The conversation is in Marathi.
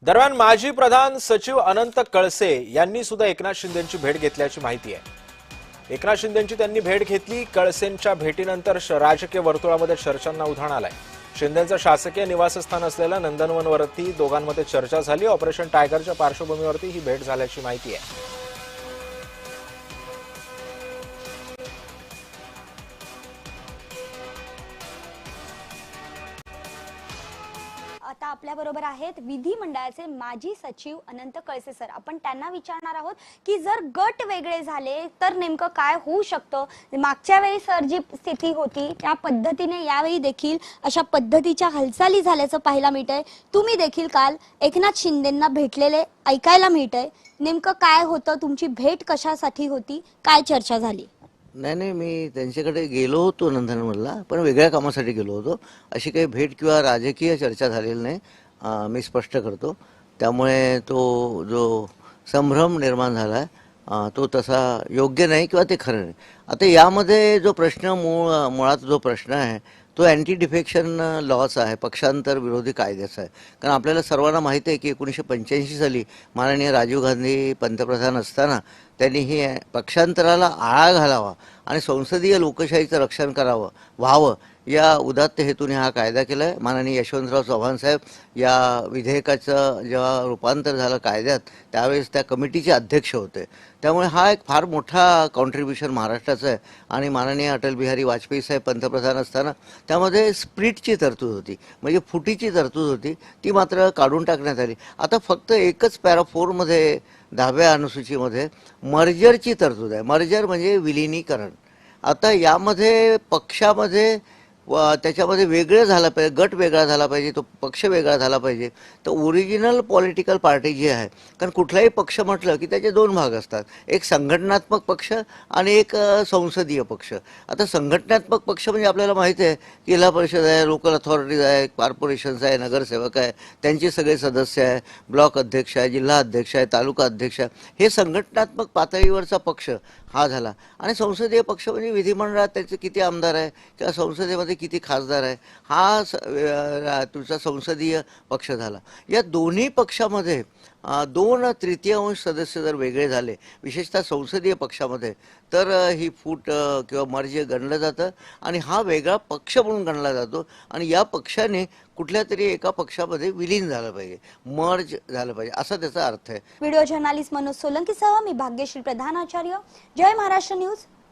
दरम्यान माजी प्रधान सचिव अनंत कळसे यांनी सुद्धा एकनाथ शिंदेंची भेट घेतल्याची माहिती आहे। एकनाथ शिंदेंची त्यांनी भेट घेतली। कळसेंच्या भेटीनंतर राजकीय वर्तुळामध्ये चर्चांना उधाण आलंय। शिंदेंचं शासकीय निवासस्थान असलेल्या नंदनवनवरती दोघांमध्ये चर्चा झाली। ऑपरेशन टायगरच्या पार्श्वभूमीवरती ही भेट झाल्याची माहिती आहे। आता आपल्या बरोबर आहेत विधिमंडळाचे माजी सचिव अनंत कळसे सर। आपण त्यांना विचारणार आहोत की जर गट वेगळे झाले तर नेमकं काय होऊ शकतं। मागच्या वेळी सर जी स्थिती होती त्या पद्धतीने यावेळी देखील अशा पद्धतीच्या हालचाली झाल्याचं पाहायला मिळतंय। तुम्ही देखील काल एकनाथ शिंदेंना भेटलेले ऐकायला मिळतंय। नेमकं काय होतं, तुमची भेट कशासाठी होती, काय चर्चा झाली? नाही, मी त्यांच्याकडे गेलो होतो नंदनवनला, पण वेगळ्या कामासाठी गेलो होतो। अशी काही भेट किंवा राजकीय चर्चा झालेली नाही, मी स्पष्ट करतो। त्यामुळे तो जो संभ्रम निर्माण झाला आहे तो तसा योग्य नाही किंवा ते खरं नाही। आता यामध्ये जो प्रश्न मुळात जो प्रश्न आहे तो अँटी डिफेक्शन लॉचा आहे, पक्षांतर विरोधी कायद्याचा आहे। कारण आपल्याला सर्वांना माहिती आहे की 1985 साली माननीय राजीव गांधी पंतप्रधान असताना त्यांनी ही पक्षांतराला आळा घालावा आणि संसदीय लोकशाहीचं रक्षण व्हावं या उदात्त हेतूने हा कायदा केला आहे। माननीय यशवंतराव चव्हाण साहेब या विधेयकाचं जेव्हा रूपांतर झालं कायद्यात त्यावेळेस त्या कमिटीचे अध्यक्ष होते। त्यामुळे हा एक फार मोठा कॉन्ट्रीब्युशन महाराष्ट्राचं आहे। आणि माननीय अटल बिहारी वाजपेयी साहेब पंतप्रधान असताना त्यामध्ये स्प्लिटची तरतूद होती, म्हणजे फुटीची तरतूद होती, ती मात्र काढून टाकण्यात आली। आता फक्त एकच पॅरा 4 मध्ये 10व्या अनुसूचीमध्ये मर्जरची तरतूद आहे। मर्जर म्हणजे विलिनीकरण। आता यामध्ये पक्षामध्ये त्याच्यामध्ये वेगळं झालं पाहिजे, गट वेगळा झाला पाहिजे, तो पक्ष वेगळा झाला पाहिजे। तर ओरिजिनल पॉलिटिकल पार्टी जी आहे, कारण कुठलाही पक्ष म्हटलं की त्याचे 2 भाग असतात, एक संघटनात्मक पक्ष आणि एक संसदीय पक्ष। आता संघटनात्मक पक्ष म्हणजे आपल्याला माहिती आहे की जिल्हा परिषद आहे, लोकल अथॉरिटीज आहे, कॉर्पोरेशन्स आहे, नगरसेवक आहे, त्यांचे सगळे सदस्य आहे, ब्लॉक अध्यक्ष आहे, जिल्हा अध्यक्ष आहे, तालुका अध्यक्ष आहे, हे संघटनात्मक पातळीवरचा पक्ष हा झाला। आणि संसदीय पक्ष म्हणजे विधिमंडळात त्याचे किती आमदार आहे किंवा संसदेमध्ये किती खासदार आहे, हा तुमचा संसदीय पक्ष झाला। या दोन्ही पक्षामध्ये 2/3 सदस्य जर वेगळे झाले, विशेषतः संसदीय पक्षामध्ये, तर ही फूट किंवा मर्ज गणलं जातं आणि हा वेगळा पक्ष म्हणून गणला जातो। आणि या पक्षाने कुठल्या तरी एका पक्षामध्ये विलीन झालं पाहिजे, मर्ज झालं पाहिजे, असा त्याचा अर्थ आहे। व्हिडिओ जर्नलिस्ट मनोज सोलंकीसह मी भाग्यश्री प्रधान आचार्य, जय महाराष्ट्र न्यूज।